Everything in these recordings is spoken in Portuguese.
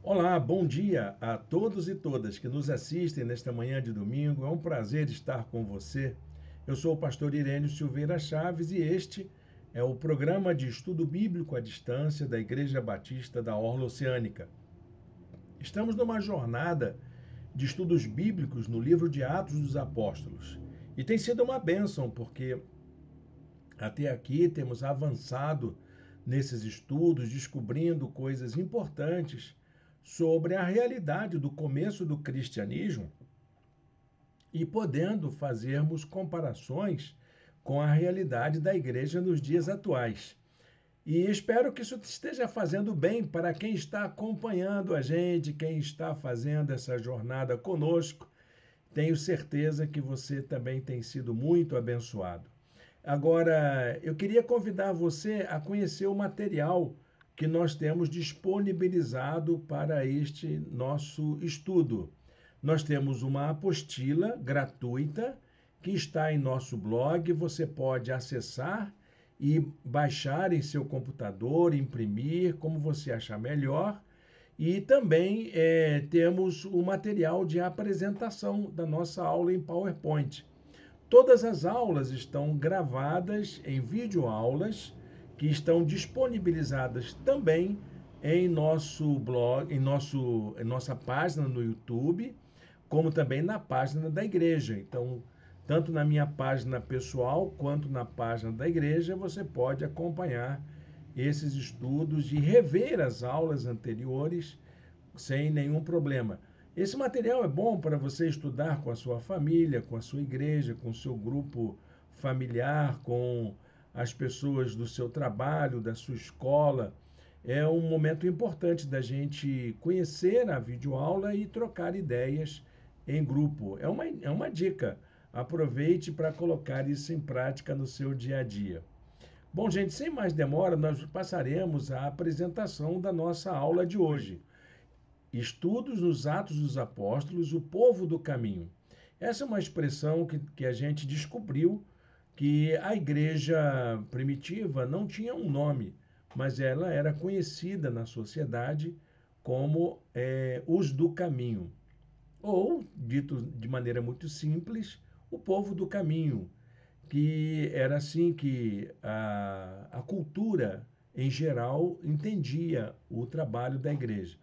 Olá, bom dia a todos e todas que nos assistem nesta manhã de domingo. É um prazer estar com você. Eu sou o pastor Irênio Silveira Chaves e este é o programa de estudo bíblico à distância da Igreja Batista da Orla Oceânica. Estamos numa jornada de estudos bíblicos no livro de Atos dos Apóstolos. E tem sido uma bênção, porque até aqui temos avançado nesses estudos, descobrindo coisas importantes sobre a realidade do começo do cristianismo e podendo fazermos comparações com a realidade da igreja nos dias atuais. E espero que isso esteja fazendo bem para quem está acompanhando a gente, quem está fazendo essa jornada conosco. Tenho certeza que você também tem sido muito abençoado. Agora, eu queria convidar você a conhecer o material que nós temos disponibilizado para este nosso estudo. Nós temos uma apostila gratuita que está em nosso blog, você pode acessar e baixar em seu computador, imprimir, como você achar melhor. E também temos o material de apresentação da nossa aula em PowerPoint. Todas as aulas estão gravadas em videoaulas que estão disponibilizadas também em nosso blog, em nossa página no YouTube, como também na página da igreja. Então, tanto na minha página pessoal quanto na página da igreja, você pode acompanhar esses estudos e rever as aulas anteriores sem nenhum problema. Esse material é bom para você estudar com a sua família, com a sua igreja, com o seu grupo familiar, com as pessoas do seu trabalho, da sua escola. É um momento importante da gente conhecer a videoaula e trocar ideias em grupo. É uma dica. Aproveite para colocar isso em prática no seu dia a dia. Bom, gente, sem mais demora, nós passaremos à apresentação da nossa aula de hoje. Estudos nos Atos dos Apóstolos, o povo do caminho. Essa é uma expressão que a gente descobriu que a igreja primitiva não tinha um nome, mas ela era conhecida na sociedade como os do caminho. Ou, dito de maneira muito simples, o povo do caminho, que era assim que a cultura em geral entendia o trabalho da igreja.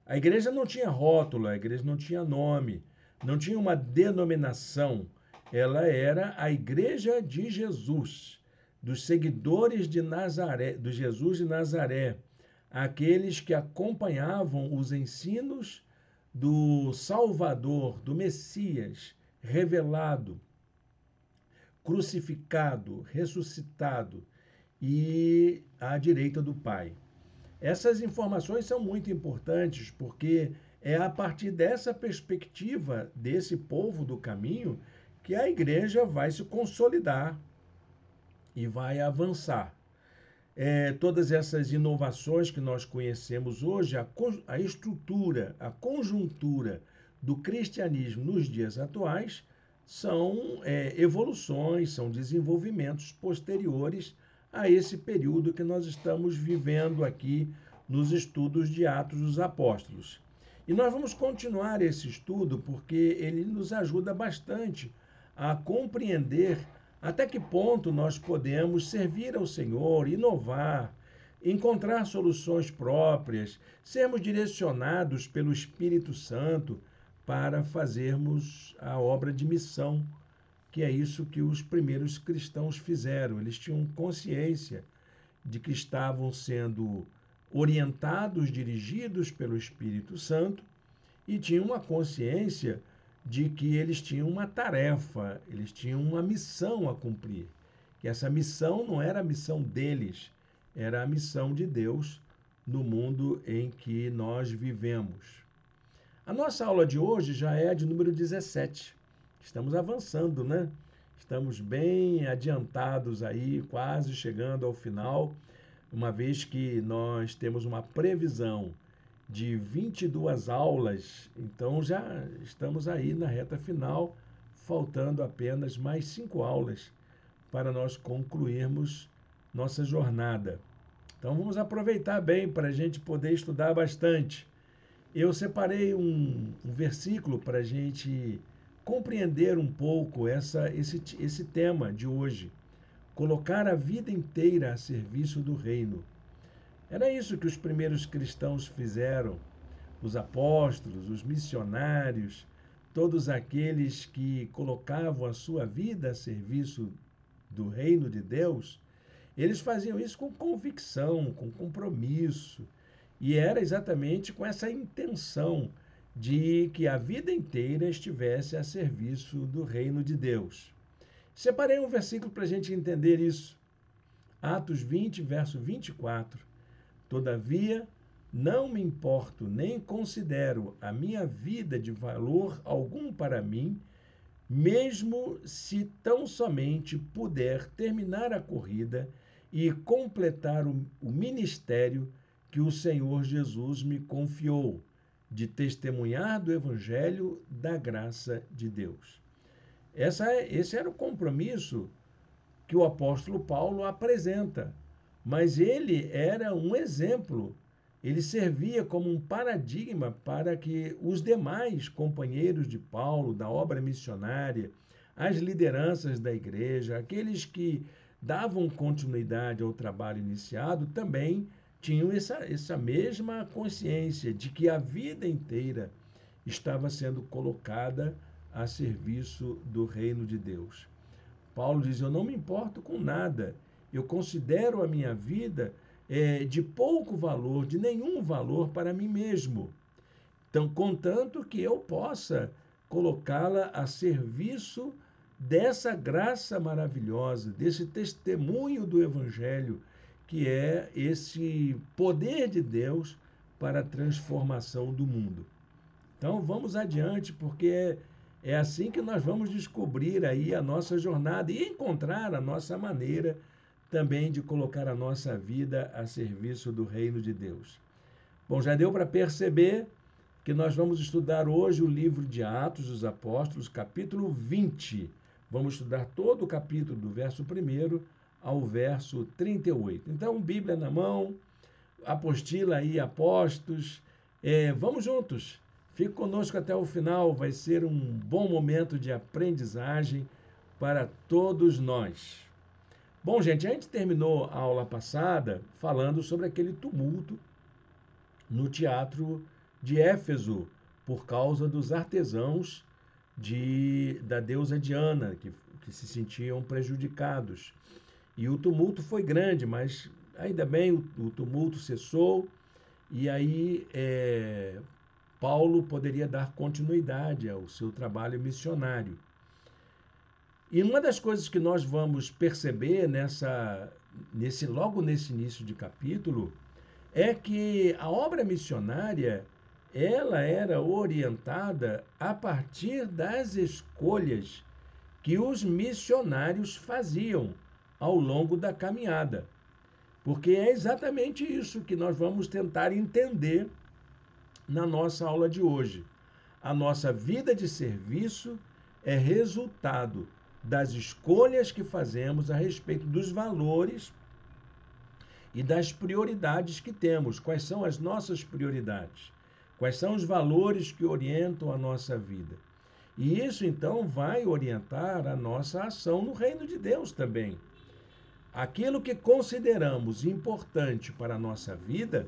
A igreja não tinha rótulo, a igreja não tinha nome, não tinha uma denominação. Ela era a Igreja de Jesus, dos seguidores de Nazaré, do Jesus de Nazaré, aqueles que acompanhavam os ensinos do Salvador, do Messias revelado, crucificado, ressuscitado e à direita do Pai. Essas informações são muito importantes porque é a partir dessa perspectiva desse povo do caminho que a igreja vai se consolidar e vai avançar. Todas essas inovações que nós conhecemos hoje, a estrutura, a conjuntura do cristianismo nos dias atuais, são evoluções, são desenvolvimentos posteriores a esse período que nós estamos vivendo aqui nos estudos de Atos dos Apóstolos. E nós vamos continuar esse estudo porque ele nos ajuda bastante a compreender até que ponto nós podemos servir ao Senhor, inovar, encontrar soluções próprias, sermos direcionados pelo Espírito Santo para fazermos a obra de missão, que é isso que os primeiros cristãos fizeram. Eles tinham consciência de que estavam sendo orientados, dirigidos pelo Espírito Santo e tinham uma consciência de que eles tinham uma tarefa, eles tinham uma missão a cumprir. Que essa missão não era a missão deles, era a missão de Deus no mundo em que nós vivemos. A nossa aula de hoje já é a de número 17. Estamos avançando, né? Estamos bem adiantados aí, quase chegando ao final, uma vez que nós temos uma previsão de 22 aulas, então já estamos aí na reta final, faltando apenas mais 5 aulas para nós concluirmos nossa jornada. Então vamos aproveitar bem para a gente poder estudar bastante. Eu separei um versículo para a gente compreender um pouco esse tema de hoje. Colocar a vida inteira a serviço do reino. Era isso que os primeiros cristãos fizeram, os apóstolos, os missionários, todos aqueles que colocavam a sua vida a serviço do reino de Deus, eles faziam isso com convicção, com compromisso, e era exatamente com essa intenção de que a vida inteira estivesse a serviço do reino de Deus. Separei um versículo para a gente entender isso. Atos 20, verso 24. Todavia, não me importo nem considero a minha vida de valor algum para mim, mesmo se tão somente puder terminar a corrida e completar o ministério que o Senhor Jesus me confiou, de testemunhar do Evangelho da graça de Deus. Esse era o compromisso que o apóstolo Paulo apresenta, mas ele era um exemplo, ele servia como um paradigma para que os demais companheiros de Paulo, da obra missionária, as lideranças da igreja, aqueles que davam continuidade ao trabalho iniciado, também tinham essa mesma consciência de que a vida inteira estava sendo colocada a serviço do reino de Deus. Paulo diz: eu não me importo com nada, eu considero a minha vida de pouco valor, de nenhum valor para mim mesmo. Então, contanto que eu possa colocá-la a serviço dessa graça maravilhosa, desse testemunho do Evangelho, que é esse poder de Deus para a transformação do mundo. Então, vamos adiante, porque é assim que nós vamos descobrir aí a nossa jornada e encontrar a nossa maneira também de colocar a nossa vida a serviço do reino de Deus. Bom, já deu para perceber que nós vamos estudar hoje o livro de Atos dos Apóstolos, capítulo 20. Vamos estudar todo o capítulo, do verso 1 ao verso 38. Então, Bíblia na mão, apostila aí, Apóstolos. Vamos juntos. Fique conosco até o final, vai ser um bom momento de aprendizagem para todos nós. Bom, gente, a gente terminou a aula passada falando sobre aquele tumulto no teatro de Éfeso, por causa dos artesãos da deusa Diana, que se sentiam prejudicados. E o tumulto foi grande, mas ainda bem o tumulto cessou, e aí Paulo poderia dar continuidade ao seu trabalho missionário. E uma das coisas que nós vamos perceber logo nesse início de capítulo é que a obra missionária ela era orientada a partir das escolhas que os missionários faziam ao longo da caminhada. Porque é exatamente isso que nós vamos tentar entender na nossa aula de hoje. A nossa vida de serviço é resultado das escolhas que fazemos a respeito dos valores e das prioridades que temos. Quais são as nossas prioridades? Quais são os valores que orientam a nossa vida? E isso, então, vai orientar a nossa ação no reino de Deus também. Aquilo que consideramos importante para a nossa vida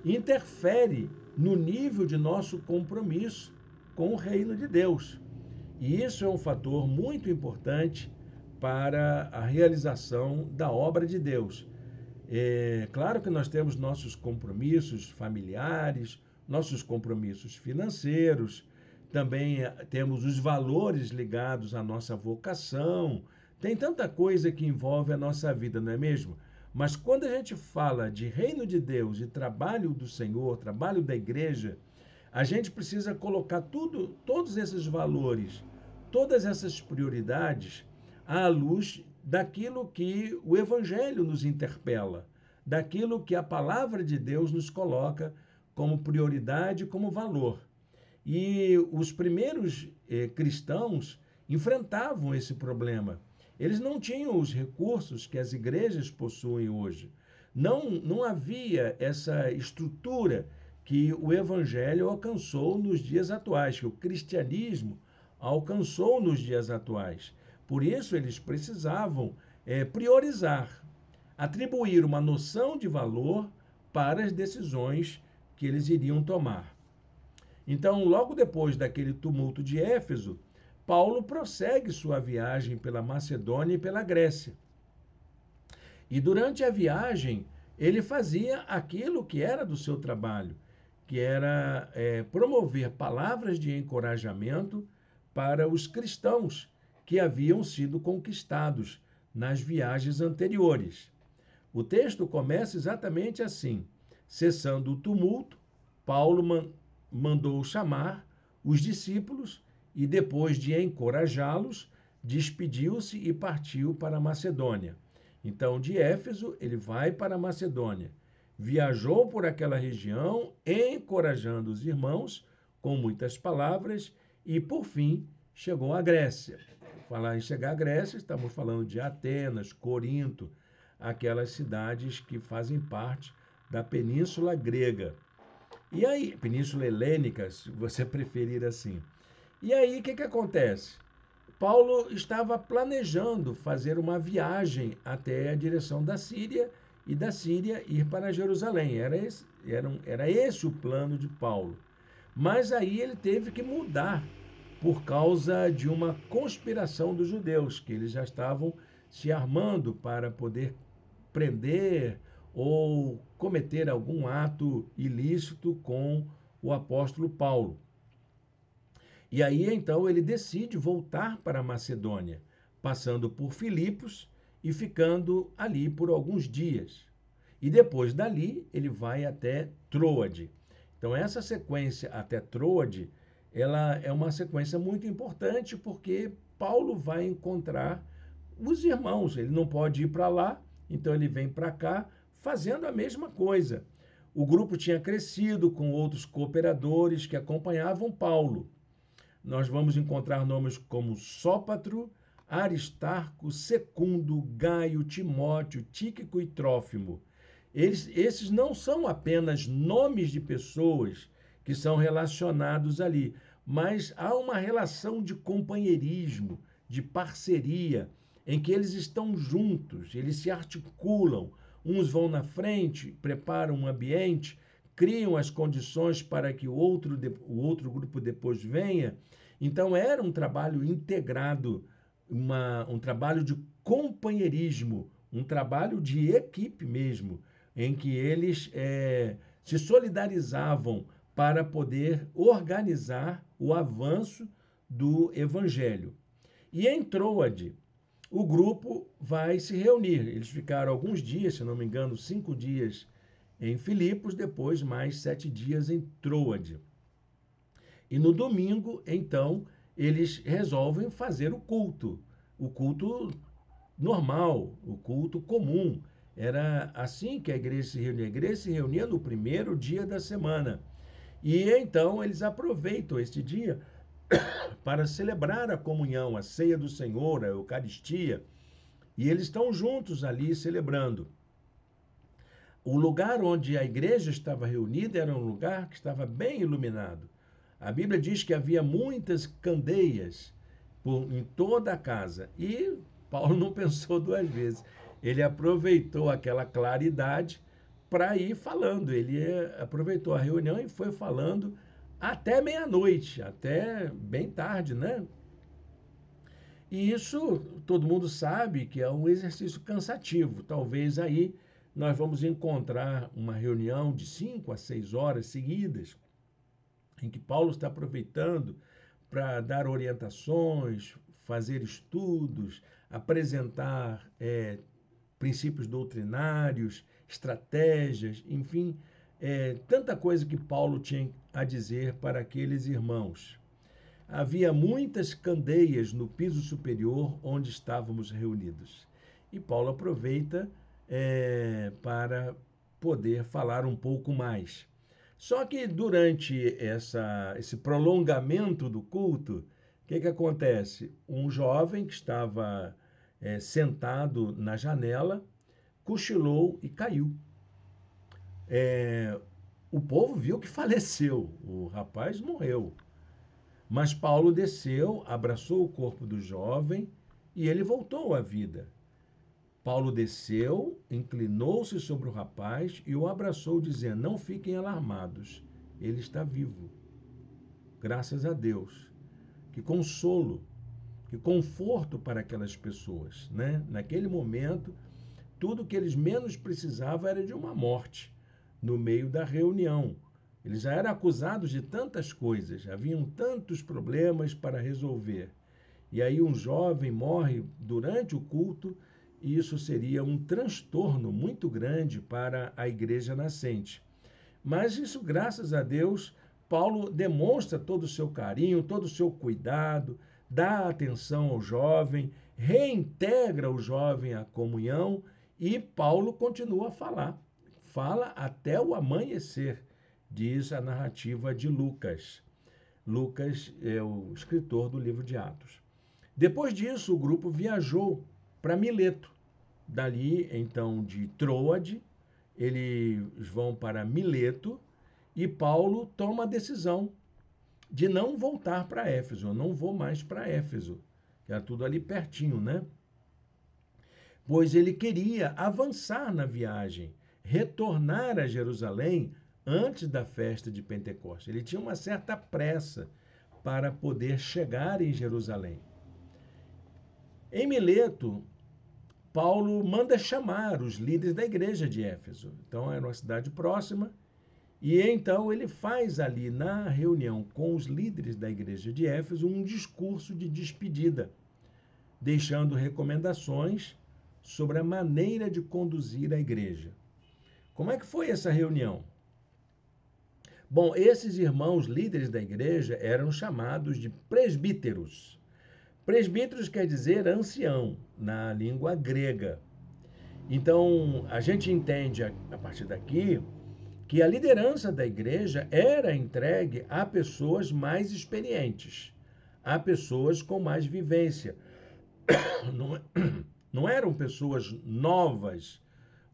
interfere no nível de nosso compromisso com o reino de Deus. E isso é um fator muito importante para a realização da obra de Deus. É claro que nós temos nossos compromissos familiares, nossos compromissos financeiros, também temos os valores ligados à nossa vocação. Tem tanta coisa que envolve a nossa vida, não é mesmo? Mas quando a gente fala de reino de Deus e trabalho do Senhor, trabalho da igreja, a gente precisa colocar todos esses valores, todas essas prioridades à luz daquilo que o Evangelho nos interpela, daquilo que a palavra de Deus nos coloca como prioridade, como valor. E os primeiros cristãos enfrentavam esse problema. Eles não tinham os recursos que as igrejas possuem hoje. Não havia essa estrutura que o evangelho alcançou nos dias atuais, que o cristianismo alcançou nos dias atuais. Por isso, eles precisavam priorizar, atribuir uma noção de valor para as decisões que eles iriam tomar. Então, logo depois daquele tumulto de Éfeso, Paulo prossegue sua viagem pela Macedônia e pela Grécia. E durante a viagem, ele fazia aquilo que era do seu trabalho, que era promover palavras de encorajamento para os cristãos que haviam sido conquistados nas viagens anteriores. O texto começa exatamente assim: cessando o tumulto, Paulo mandou chamar os discípulos e, depois de encorajá-los, despediu-se e partiu para a Macedônia. Então, de Éfeso, ele vai para a Macedônia. Viajou por aquela região, encorajando os irmãos com muitas palavras e, por fim, chegou à Grécia. Falar em chegar à Grécia, estamos falando de Atenas, Corinto, aquelas cidades que fazem parte da Península Grega. E aí, Península Helênica, se você preferir assim. E aí, o que acontece? Paulo estava planejando fazer uma viagem até a direção da Síria e da Síria ir para Jerusalém. Era esse o plano de Paulo. Mas aí ele teve que mudar por causa de uma conspiração dos judeus, que eles já estavam se armando para poder prender ou cometer algum ato ilícito com o apóstolo Paulo. E aí então ele decide voltar para a Macedônia, passando por Filipos e ficando ali por alguns dias. E depois dali ele vai até Troade. Então essa sequência até Troade, ela é uma sequência muito importante porque Paulo vai encontrar os irmãos. Ele não pode ir para lá, então ele vem para cá fazendo a mesma coisa. O grupo tinha crescido com outros cooperadores que acompanhavam Paulo. Nós vamos encontrar nomes como Sópatro, Aristarco, Secundo, Gaio, Timóteo, Tíquico e Trófimo. Esses não são apenas nomes de pessoas que são relacionados ali, mas há uma relação de companheirismo, de parceria, em que eles estão juntos, eles se articulam, uns vão na frente, preparam um ambiente, criam as condições para que o outro grupo depois venha. Então, era um trabalho integrado, um trabalho de companheirismo, um trabalho de equipe mesmo, em que eles se solidarizavam para poder organizar o avanço do evangelho. E em Troade, o grupo vai se reunir. Eles ficaram alguns dias, se não me engano, 5 dias em Filipos, depois mais 7 dias em Troade. E no domingo, então, eles resolvem fazer o culto normal, o culto comum. Era assim que a igreja se reunia. A igreja se reunia no primeiro dia da semana. E então eles aproveitam este dia para celebrar a comunhão, a ceia do Senhor, a Eucaristia. E eles estão juntos ali celebrando. O lugar onde a igreja estava reunida era um lugar que estava bem iluminado. A Bíblia diz que havia muitas candeias em toda a casa. E Paulo não pensou duas vezes. Ele aproveitou aquela claridade para ir falando. Ele aproveitou a reunião e foi falando até meia-noite, até bem tarde, né? E isso todo mundo sabe que é um exercício cansativo. Talvez aí nós vamos encontrar uma reunião de 5 a 6 horas seguidas, em que Paulo está aproveitando para dar orientações, fazer estudos, apresentar princípios doutrinários, estratégias, enfim, tanta coisa que Paulo tinha a dizer para aqueles irmãos. Havia muitas candeias no piso superior onde estávamos reunidos. E Paulo aproveita para poder falar um pouco mais. Só que durante esse prolongamento do culto, o que acontece? Um jovem que estava sentado na janela cochilou e caiu. o povo viu que faleceu, o rapaz morreu. Mas Paulo desceu, abraçou o corpo do jovem e ele voltou à vida. Paulo desceu, inclinou-se sobre o rapaz e o abraçou, dizendo: não fiquem alarmados, ele está vivo. Graças a Deus. Que consolo, que conforto para aquelas pessoas, né? Naquele momento, tudo que eles menos precisavam era de uma morte no meio da reunião. Eles já eram acusados de tantas coisas, haviam tantos problemas para resolver. E aí um jovem morre durante o culto, e isso seria um transtorno muito grande para a igreja nascente. Mas isso, graças a Deus, Paulo demonstra todo o seu carinho, todo o seu cuidado, dá atenção ao jovem, reintegra o jovem à comunhão e Paulo continua a falar. Fala até o amanhecer, diz a narrativa de Lucas. Lucas é o escritor do livro de Atos. Depois disso, o grupo viajou para Mileto. Dali, então, de Troade, eles vão para Mileto e Paulo toma a decisão de não voltar para Éfeso. Eu não vou mais para Éfeso, que era tudo ali pertinho, né? Pois ele queria avançar na viagem, retornar a Jerusalém antes da festa de Pentecostes. Ele tinha uma certa pressa para poder chegar em Jerusalém. Em Mileto, Paulo manda chamar os líderes da igreja de Éfeso. Então, era uma cidade próxima. E então ele faz ali na reunião com os líderes da igreja de Éfeso um discurso de despedida, deixando recomendações sobre a maneira de conduzir a igreja. Como é que foi essa reunião? Bom, esses irmãos líderes da igreja eram chamados de presbíteros. Presbíteros quer dizer ancião, na língua grega. Então, a gente entende a partir daqui que a liderança da igreja era entregue a pessoas mais experientes, a pessoas com mais vivência. Não eram pessoas novas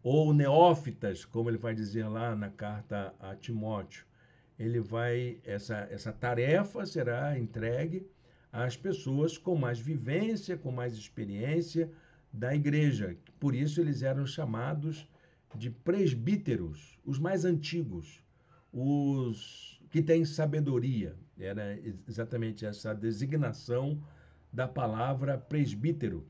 ou neófitas, como ele vai dizer lá na carta a Timóteo. Essa tarefa será entregue às pessoas com mais vivência, com mais experiência da igreja. Por isso eles eram chamados de presbíteros, os mais antigos, os que têm sabedoria. Era exatamente essa designação da palavra presbítero.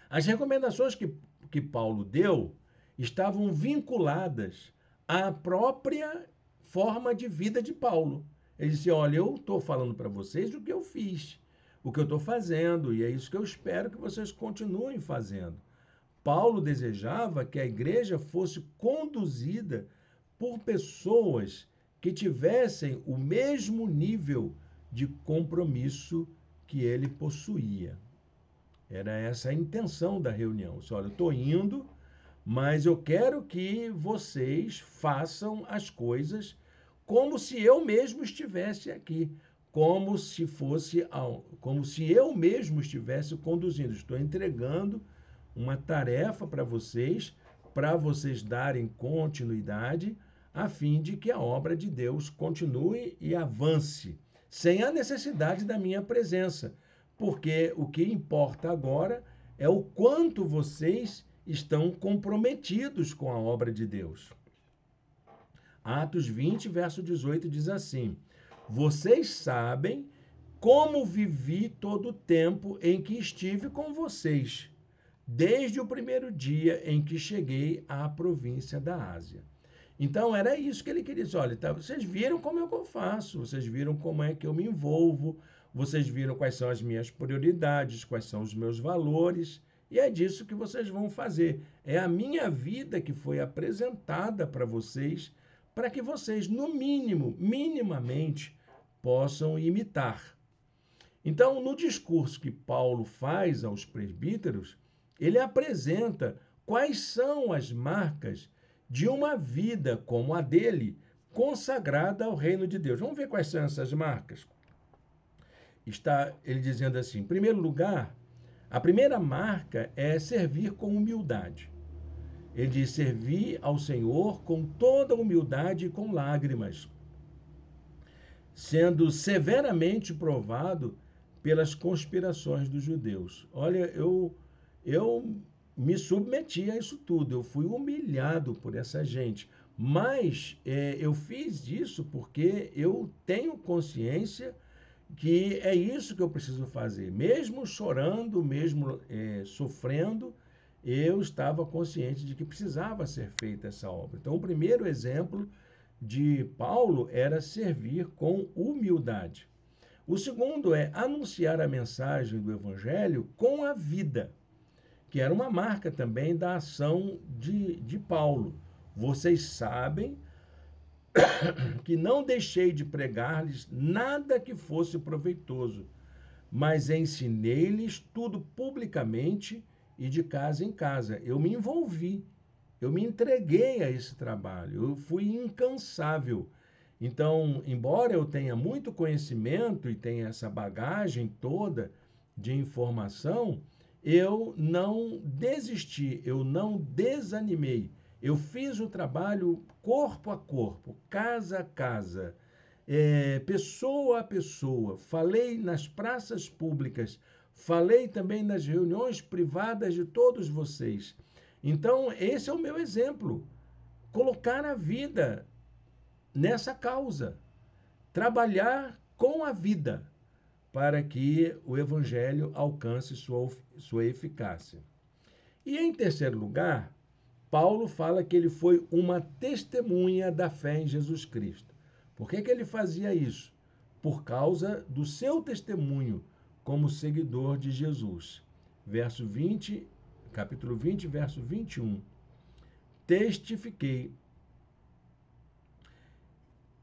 As recomendações que Paulo deu estavam vinculadas à própria forma de vida de Paulo. Ele disse: olha, eu estou falando para vocês o que eu fiz, o que eu estou fazendo, e é isso que eu espero que vocês continuem fazendo. Paulo desejava que a igreja fosse conduzida por pessoas que tivessem o mesmo nível de compromisso que ele possuía. Era essa a intenção da reunião. Olha, eu estou indo, mas eu quero que vocês façam as coisas como se eu mesmo estivesse aqui, como se eu mesmo estivesse conduzindo. Estou entregando uma tarefa para vocês darem continuidade, a fim de que a obra de Deus continue e avance, sem a necessidade da minha presença, porque o que importa agora é o quanto vocês estão comprometidos com a obra de Deus. Atos 20, verso 18 diz assim: vocês sabem como vivi todo o tempo em que estive com vocês, desde o primeiro dia em que cheguei à província da Ásia. Então, era isso que ele queria dizer. Olha, tá, vocês viram como é que eu faço, vocês viram como é que eu me envolvo, vocês viram quais são as minhas prioridades, quais são os meus valores, e é disso que vocês vão fazer. É a minha vida que foi apresentada para vocês, para que vocês, no mínimo, minimamente, possam imitar. Então, no discurso que Paulo faz aos presbíteros, ele apresenta quais são as marcas de uma vida como a dele, consagrada ao reino de Deus. Vamos ver quais são essas marcas. Está ele dizendo assim: em primeiro lugar, a primeira marca é servir com humildade. Ele diz: servi ao Senhor com toda humildade e com lágrimas, sendo severamente provado pelas conspirações dos judeus. Olha, eu me submeti a isso tudo, eu fui humilhado por essa gente, mas eu fiz isso porque eu tenho consciência que é isso que eu preciso fazer. Mesmo chorando, mesmo sofrendo, eu estava consciente de que precisava ser feita essa obra. Então, o primeiro exemplo de Paulo era servir com humildade. O segundo é anunciar a mensagem do Evangelho com a vida, que era uma marca também da ação de Paulo. Vocês sabem que não deixei de pregar-lhes nada que fosse proveitoso, mas ensinei-lhes tudo publicamente e de casa em casa. Eu me envolvi, eu me entreguei a esse trabalho, eu fui incansável. Então, embora eu tenha muito conhecimento e tenha essa bagagem toda de informação, eu não desisti, eu não desanimei. Eu fiz o trabalho corpo a corpo, casa a casa, pessoa a pessoa. Falei nas praças públicas, falei também nas reuniões privadas de todos vocês. Então, esse é o meu exemplo. Colocar a vida nessa causa. Trabalhar com a vida para que o evangelho alcance sua eficácia. E em terceiro lugar, Paulo fala que ele foi uma testemunha da fé em Jesus Cristo. Por que ele fazia isso? Por causa do seu testemunho como seguidor de Jesus. Verso 20, capítulo 20, verso 21. Testifiquei,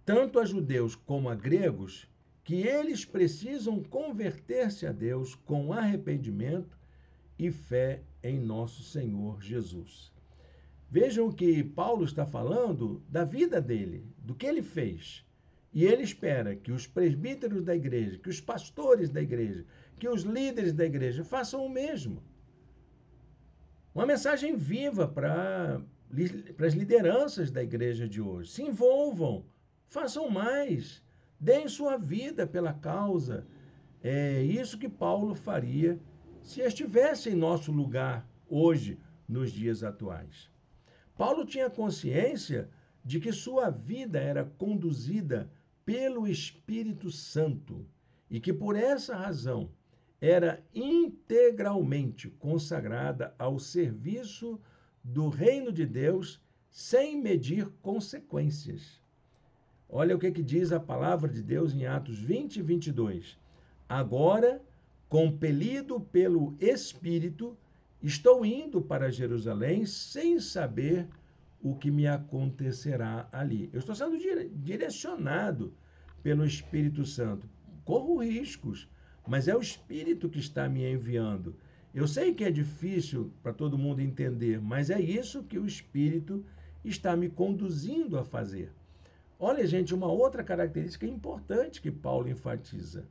tanto a judeus como a gregos, que eles precisam converter-se a Deus com arrependimento e fé em nosso Senhor Jesus. Vejam que Paulo está falando da vida dele, do que ele fez. E ele espera que os presbíteros da igreja, que os pastores da igreja, que os líderes da igreja façam o mesmo. Uma mensagem viva para as lideranças da igreja de hoje. Se envolvam, façam mais, deem sua vida pela causa. É isso que Paulo faria se estivesse em nosso lugar hoje, nos dias atuais. Paulo tinha consciência de que sua vida era conduzida pelo Espírito Santo e que por essa razão era integralmente consagrada ao serviço do reino de Deus sem medir consequências. Olha o que diz a palavra de Deus em Atos 20 e 22. Agora, compelido pelo Espírito, estou indo para Jerusalém sem saber o que me acontecerá ali. Eu estou sendo direcionado pelo Espírito Santo. Corro riscos, mas é o Espírito que está me enviando. Eu sei que é difícil para todo mundo entender, mas é isso que o Espírito está me conduzindo a fazer. Olha, gente, uma outra característica importante que Paulo enfatiza.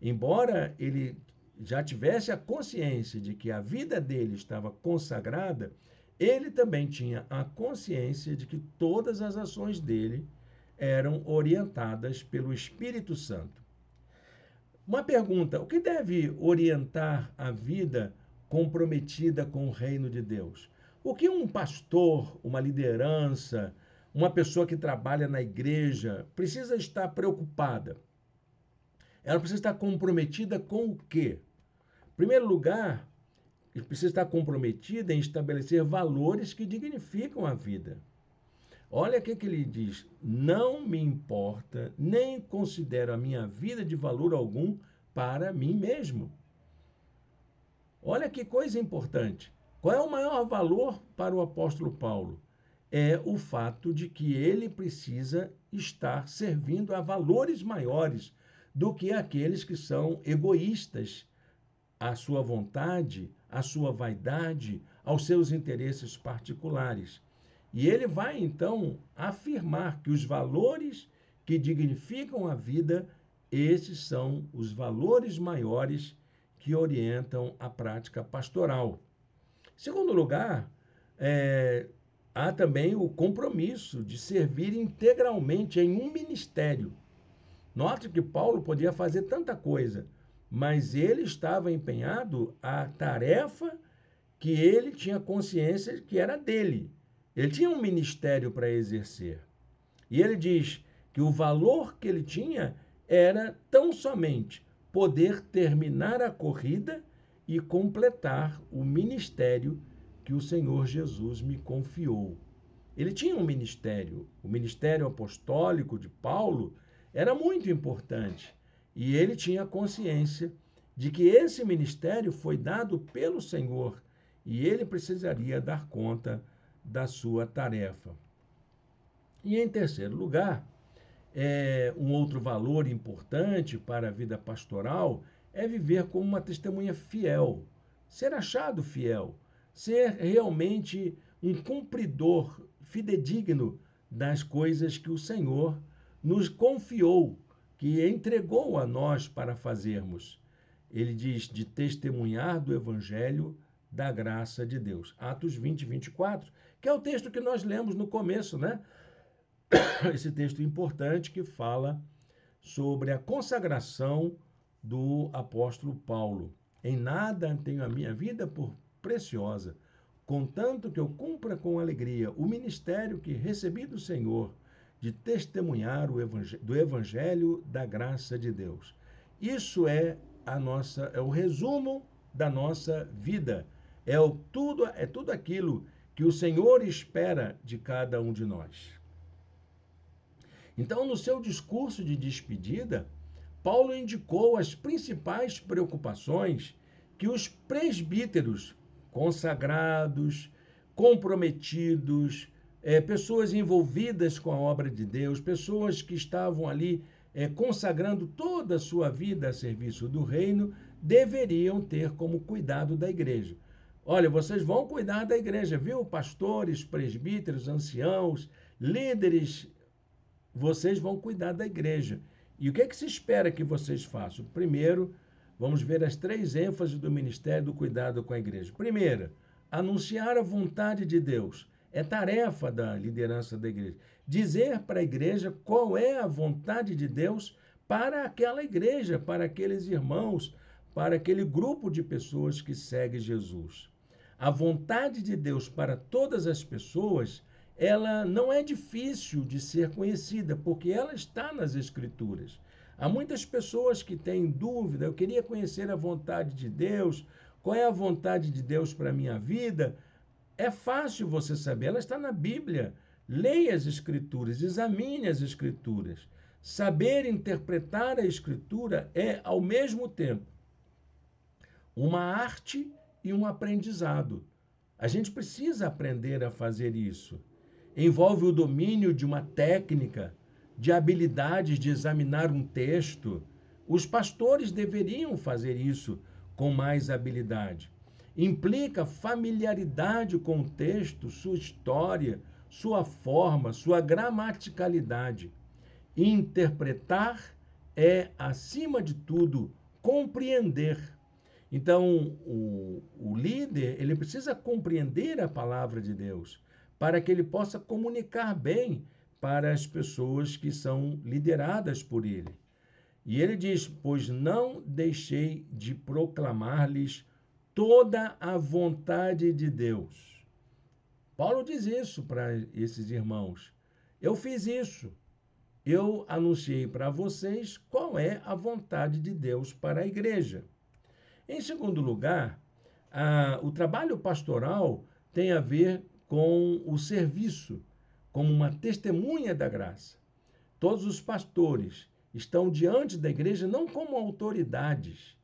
Embora ele já tivesse a consciência de que a vida dele estava consagrada, ele também tinha a consciência de que todas as ações dele eram orientadas pelo Espírito Santo. Uma pergunta: o que deve orientar a vida comprometida com o reino de Deus? O que um pastor, uma liderança, uma pessoa que trabalha na igreja precisa estar preocupada? Ela precisa estar comprometida com o quê? Em primeiro lugar, ele precisa estar comprometida em estabelecer valores que dignificam a vida. Olha o que ele diz: não me importa, nem considero a minha vida de valor algum para mim mesmo. Olha que coisa importante. Qual é o maior valor para o apóstolo Paulo? É o fato de que ele precisa estar servindo a valores maiores do que aqueles que são egoístas à sua vontade, à sua vaidade, aos seus interesses particulares. E ele vai, então, afirmar que os valores que dignificam a vida, esses são os valores maiores que orientam a prática pastoral. Em segundo lugar, há também o compromisso de servir integralmente em um ministério. Note que Paulo podia fazer tanta coisa, mas ele estava empenhado à tarefa que ele tinha consciência que era dele. Ele tinha um ministério para exercer. E ele diz que o valor que ele tinha era tão somente poder terminar a corrida e completar o ministério que o Senhor Jesus me confiou. Ele tinha um ministério, o ministério apostólico de Paulo era muito importante e ele tinha consciência de que esse ministério foi dado pelo Senhor e ele precisaria dar conta da sua tarefa. E em terceiro lugar, um outro valor importante para a vida pastoral é viver como uma testemunha fiel, ser achado fiel, ser realmente um cumpridor fidedigno das coisas que o Senhor nos confiou, que entregou a nós para fazermos. Ele diz de testemunhar do Evangelho da graça de Deus. Atos 20, 24, que é o texto que nós lemos no começo, né? Esse texto importante que fala sobre a consagração do apóstolo Paulo. Em nada tenho a minha vida por preciosa, contanto que eu cumpra com alegria o ministério que recebi do Senhor, de testemunhar do evangelho da graça de Deus. Isso é o resumo da nossa vida. É tudo aquilo que o Senhor espera de cada um de nós. Então, no seu discurso de despedida, Paulo indicou as principais preocupações que os presbíteros consagrados, comprometidos, pessoas envolvidas com a obra de Deus, pessoas que estavam ali consagrando toda a sua vida a serviço do reino, deveriam ter como cuidado da igreja. Olha, vocês vão cuidar da igreja, viu? Pastores, presbíteros, anciãos, líderes, vocês vão cuidar da igreja. E o que é que se espera que vocês façam? Primeiro, vamos ver as 3 ênfases do ministério do cuidado com a igreja. Primeira, anunciar a vontade de Deus. É tarefa da liderança da igreja. Dizer para a igreja qual é a vontade de Deus para aquela igreja, para aqueles irmãos, para aquele grupo de pessoas que segue Jesus. A vontade de Deus para todas as pessoas, ela não é difícil de ser conhecida, porque ela está nas Escrituras. Há muitas pessoas que têm dúvida, eu queria conhecer a vontade de Deus, qual é a vontade de Deus para a minha vida? É fácil você saber, ela está na Bíblia. Leia as Escrituras, examine as Escrituras. Saber interpretar a Escritura é, ao mesmo tempo, uma arte e um aprendizado. A gente precisa aprender a fazer isso. Envolve o domínio de uma técnica, de habilidades de examinar um texto. Os pastores deveriam fazer isso com mais habilidade. Implica familiaridade com o texto, sua história, sua forma, sua gramaticalidade. Interpretar é, acima de tudo, compreender. Então, o líder, ele precisa compreender a palavra de Deus para que ele possa comunicar bem para as pessoas que são lideradas por ele. E ele diz: pois não deixei de proclamar-lhes toda a vontade de Deus. Paulo diz isso para esses irmãos. Eu fiz isso. Eu anunciei para vocês qual é a vontade de Deus para a igreja. Em segundo lugar, o trabalho pastoral tem a ver com o serviço, como uma testemunha da graça. Todos os pastores estão diante da igreja não como autoridades,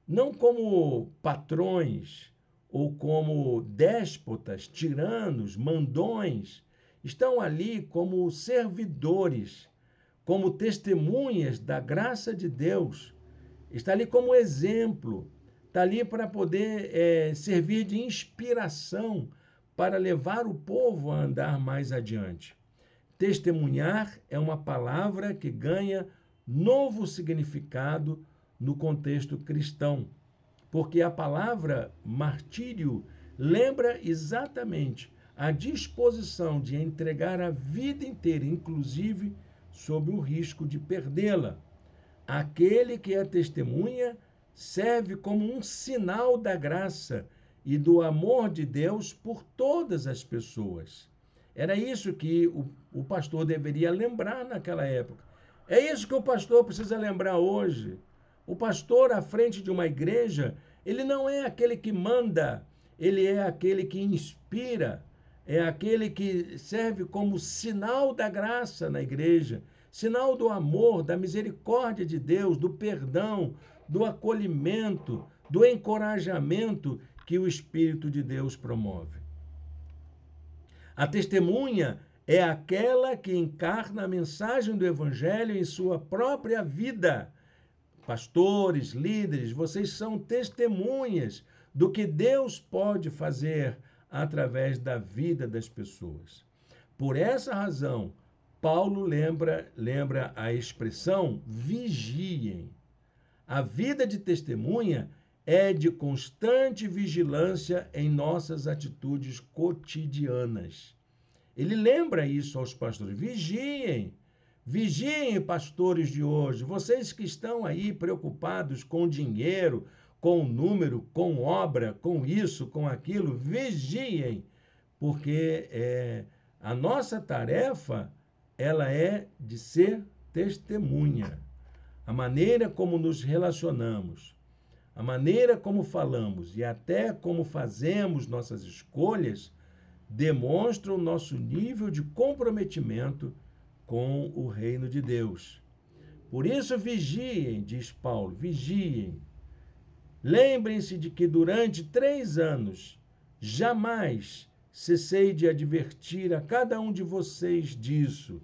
não como patrões ou como déspotas, tiranos, mandões. Estão ali como servidores, como testemunhas da graça de Deus. Está ali como exemplo. Está ali para poder servir de inspiração para levar o povo a andar mais adiante. Testemunhar é uma palavra que ganha novo significado no contexto cristão, porque a palavra martírio lembra exatamente a disposição de entregar a vida inteira, inclusive sob o risco de perdê-la. Aquele que é testemunha serve como um sinal da graça e do amor de Deus por todas as pessoas. Era isso que o pastor deveria lembrar naquela época. É isso que o pastor precisa lembrar hoje. O pastor à frente de uma igreja, ele não é aquele que manda, ele é aquele que inspira, é aquele que serve como sinal da graça na igreja, sinal do amor, da misericórdia de Deus, do perdão, do acolhimento, do encorajamento que o Espírito de Deus promove. A testemunha é aquela que encarna a mensagem do Evangelho em sua própria vida. Pastores, líderes, vocês são testemunhas do que Deus pode fazer através da vida das pessoas. Por essa razão, Paulo lembra a expressão vigiem. A vida de testemunha é de constante vigilância em nossas atitudes cotidianas. Ele lembra isso aos pastores. Vigiem, vigiem, pastores de hoje. Vocês que estão aí preocupados com dinheiro, com número, com obra, com isso, com aquilo, vigiem, porque a nossa tarefa ela é de ser testemunha. A maneira como nos relacionamos, a maneira como falamos e até como fazemos nossas escolhas demonstram o nosso nível de comprometimento com o reino de Deus. Por isso, vigiem, diz Paulo, vigiem. Lembrem-se de que durante 3 anos jamais cessei de advertir a cada um de vocês disso,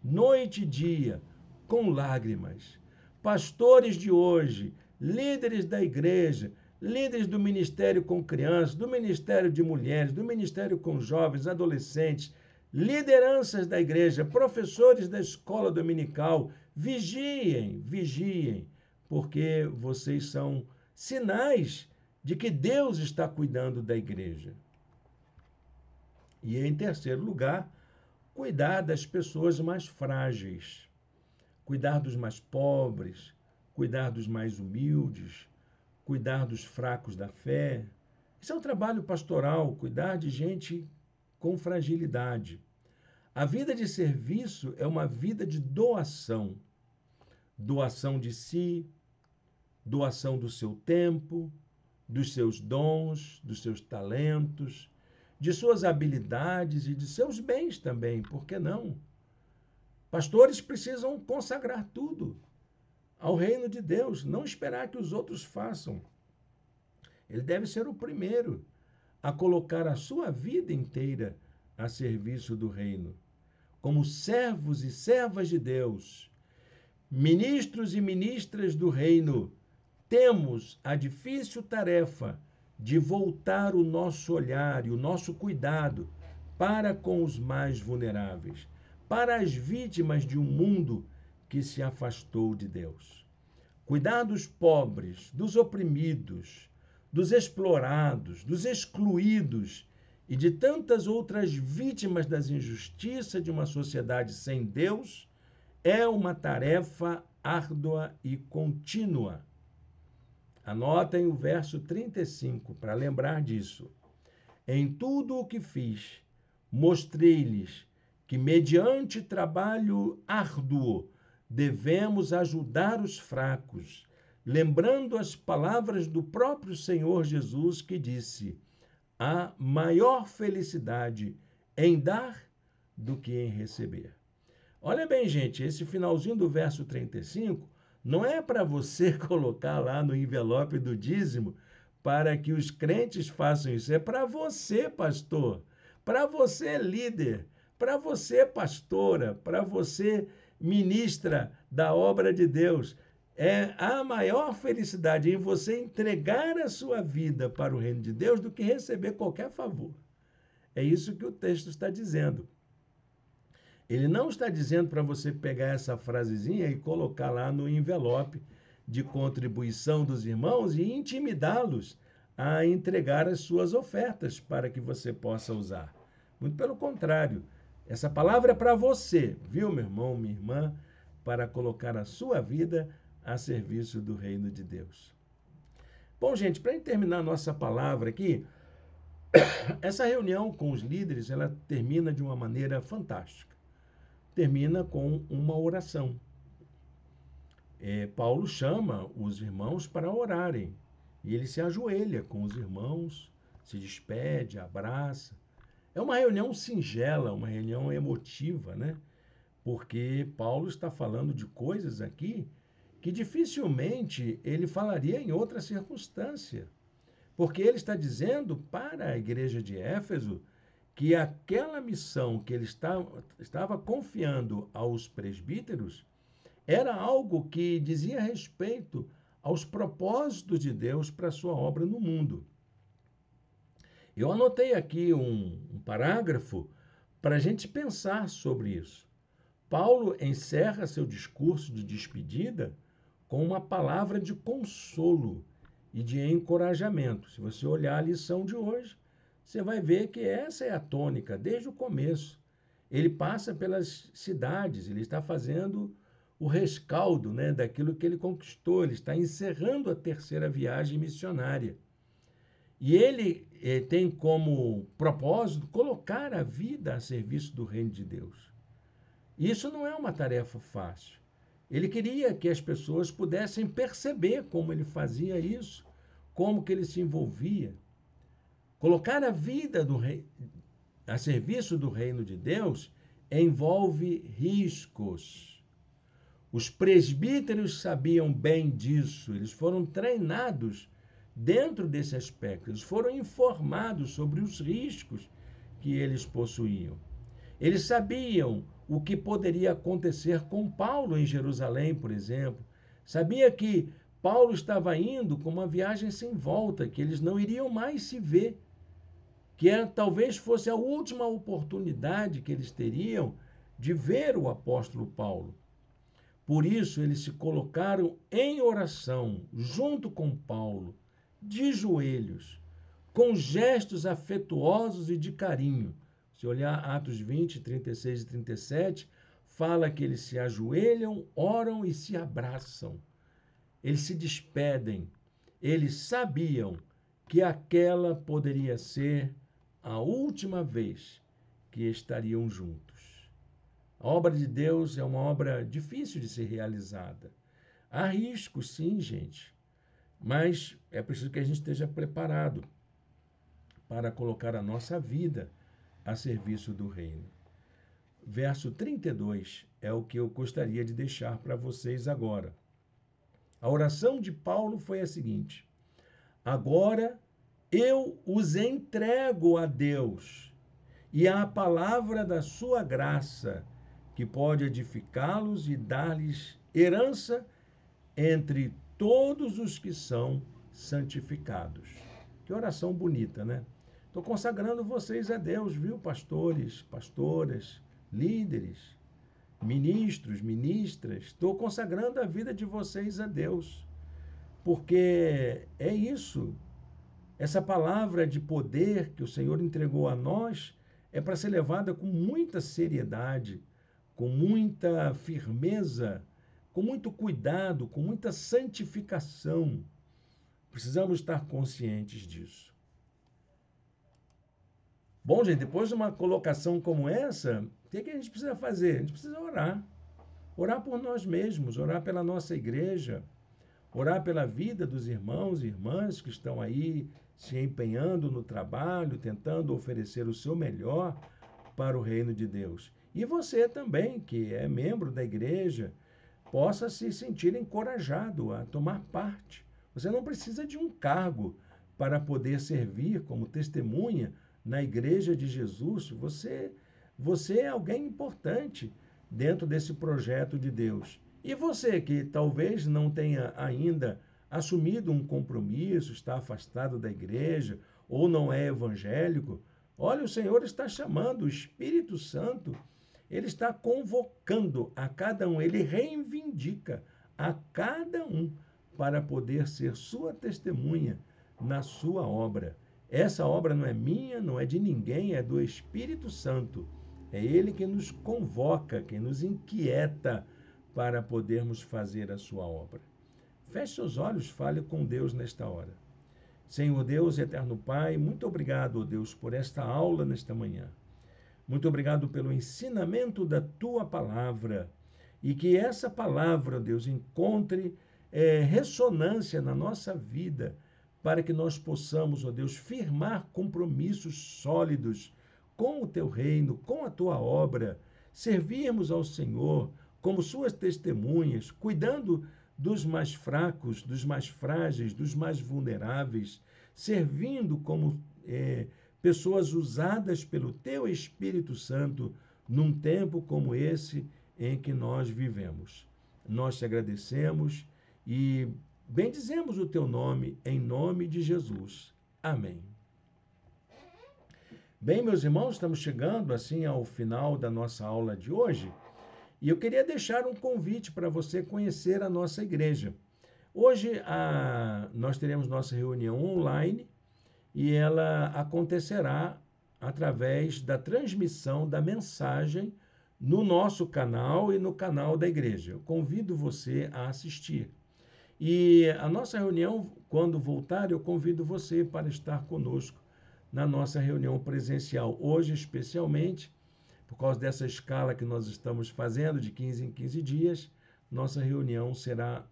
noite e dia, com lágrimas. Pastores de hoje, líderes da igreja, líderes do ministério com crianças, do ministério de mulheres, do ministério com jovens, adolescentes, lideranças da igreja, professores da escola dominical, vigiem, vigiem, porque vocês são sinais de que Deus está cuidando da igreja. E, em terceiro lugar, cuidar das pessoas mais frágeis, cuidar dos mais pobres, cuidar dos mais humildes, cuidar dos fracos da fé. Isso é um trabalho pastoral, cuidar de gente com fragilidade. A vida de serviço é uma vida de doação. Doação de si, doação do seu tempo, dos seus dons, dos seus talentos, de suas habilidades e de seus bens também, por que não? Pastores precisam consagrar tudo ao reino de Deus, não esperar que os outros façam. Ele deve ser o primeiro a colocar a sua vida inteira a serviço do reino. Como servos e servas de Deus, ministros e ministras do reino, temos a difícil tarefa de voltar o nosso olhar e o nosso cuidado para com os mais vulneráveis, para as vítimas de um mundo que se afastou de Deus. Cuidar dos pobres, dos oprimidos, dos explorados, dos excluídos e de tantas outras vítimas das injustiças de uma sociedade sem Deus é uma tarefa árdua e contínua. Anotem o verso 35 para lembrar disso. Em tudo o que fiz, mostrei-lhes que, mediante trabalho árduo, devemos ajudar os fracos, lembrando as palavras do próprio Senhor Jesus que disse: há maior felicidade em dar do que em receber. Olha bem, gente, esse finalzinho do verso 35 não é para você colocar lá no envelope do dízimo para que os crentes façam isso. É para você, pastor, para você, líder, para você, pastora, para você, ministra da obra de Deus. É a maior felicidade em você entregar a sua vida para o reino de Deus do que receber qualquer favor. É isso que o texto está dizendo. Ele não está dizendo para você pegar essa frasezinha e colocar lá no envelope de contribuição dos irmãos e intimidá-los a entregar as suas ofertas para que você possa usar. Muito pelo contrário. Essa palavra é para você, viu, meu irmão, minha irmã, para colocar a sua vida a serviço do reino de Deus. Bom, gente, para terminar nossa palavra aqui, essa reunião com os líderes, ela termina de uma maneira fantástica. Termina com uma oração. Paulo chama os irmãos para orarem. E ele se ajoelha com os irmãos, se despede, abraça. É uma reunião singela, uma reunião emotiva, né? Porque Paulo está falando de coisas aqui que dificilmente ele falaria em outra circunstância. Porque ele está dizendo para a igreja de Éfeso que aquela missão que ele estava confiando aos presbíteros era algo que dizia respeito aos propósitos de Deus para a sua obra no mundo. Eu anotei aqui um parágrafo para a gente pensar sobre isso. Paulo encerra seu discurso de despedida com uma palavra de consolo e de encorajamento. Se você olhar a lição de hoje, você vai ver que essa é a tônica desde o começo. Ele passa pelas cidades, ele está fazendo o rescaldo, né, daquilo que ele conquistou, ele está encerrando a terceira viagem missionária. E ele tem como propósito colocar a vida a serviço do reino de Deus. Isso não é uma tarefa fácil. Ele queria que as pessoas pudessem perceber como ele fazia isso, como que ele se envolvia. Colocar a vida a serviço do reino de Deus envolve riscos. Os presbíteros sabiam bem disso, eles foram treinados dentro desse aspecto, eles foram informados sobre os riscos que eles possuíam. Eles sabiam o que poderia acontecer com Paulo em Jerusalém, por exemplo. Sabia que Paulo estava indo com uma viagem sem volta, que eles não iriam mais se ver, que talvez fosse a última oportunidade que eles teriam de ver o apóstolo Paulo. Por isso, eles se colocaram em oração, junto com Paulo, de joelhos, com gestos afetuosos e de carinho. Se olhar Atos 20, 36 e 37, fala que eles se ajoelham, oram e se abraçam. Eles se despedem. Eles sabiam que aquela poderia ser a última vez que estariam juntos. A obra de Deus é uma obra difícil de ser realizada. Há riscos, sim, gente, mas é preciso que a gente esteja preparado para colocar a nossa vida a serviço do reino. Verso 32 é o que eu gostaria de deixar para vocês agora. A oração de Paulo foi a seguinte: agora eu os entrego a Deus e à palavra da sua graça, que pode edificá-los e dar-lhes herança entre todos os que são santificados. Que oração bonita, né? Estou consagrando vocês a Deus, viu, pastores, pastoras, líderes, ministros, ministras. Estou consagrando a vida de vocês a Deus, porque é isso. Essa palavra de poder que o Senhor entregou a nós é para ser levada com muita seriedade, com muita firmeza, com muito cuidado, com muita santificação. Precisamos estar conscientes disso. Bom, gente, depois de uma colocação como essa, o que a gente precisa fazer? A gente precisa orar. Orar por nós mesmos, orar pela nossa igreja, orar pela vida dos irmãos e irmãs que estão aí se empenhando no trabalho, tentando oferecer o seu melhor para o reino de Deus. E você também, que é membro da igreja, possa se sentir encorajado a tomar parte. Você não precisa de um cargo para poder servir como testemunha na igreja de Jesus. Você é alguém importante dentro desse projeto de Deus. E você que talvez não tenha ainda assumido um compromisso, está afastado da igreja ou não é evangélico, olha, o Senhor está chamando, o Espírito Santo, ele está convocando a cada um, ele reivindica a cada um para poder ser sua testemunha na sua obra. Essa obra não é minha, não é de ninguém, é do Espírito Santo. É Ele que nos convoca, que nos inquieta para podermos fazer a sua obra. Feche seus olhos, fale com Deus nesta hora. Senhor Deus, eterno Pai, muito obrigado, ó Deus, por esta aula nesta manhã. Muito obrigado pelo ensinamento da Tua palavra e que essa palavra, Deus, encontre ressonância na nossa vida para que nós possamos, ó Deus, firmar compromissos sólidos com o Teu reino, com a Tua obra, servirmos ao Senhor como Suas testemunhas, cuidando dos mais fracos, dos mais frágeis, dos mais vulneráveis, servindo como pessoas usadas pelo Teu Espírito Santo num tempo como esse em que nós vivemos. Nós te agradecemos e bendizemos o Teu nome, em nome de Jesus. Amém. Bem, meus irmãos, estamos chegando assim ao final da nossa aula de hoje. E eu queria deixar um convite para você conhecer a nossa igreja. Hoje nós teremos nossa reunião online e ela acontecerá através da transmissão da mensagem no nosso canal e no canal da igreja. Eu convido você a assistir. E a nossa reunião, quando voltar, eu convido você para estar conosco na nossa reunião presencial. Hoje, especialmente, por causa dessa escala que nós estamos fazendo de 15 em 15 dias, nossa reunião será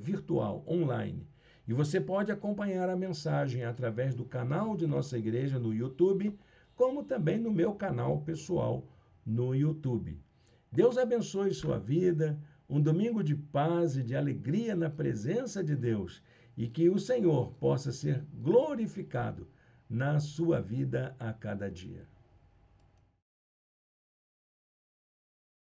virtual, online. E você pode acompanhar a mensagem através do canal de nossa igreja no YouTube, como também no meu canal pessoal no YouTube. Deus abençoe sua vida, um domingo de paz e de alegria na presença de Deus e que o Senhor possa ser glorificado na sua vida a cada dia.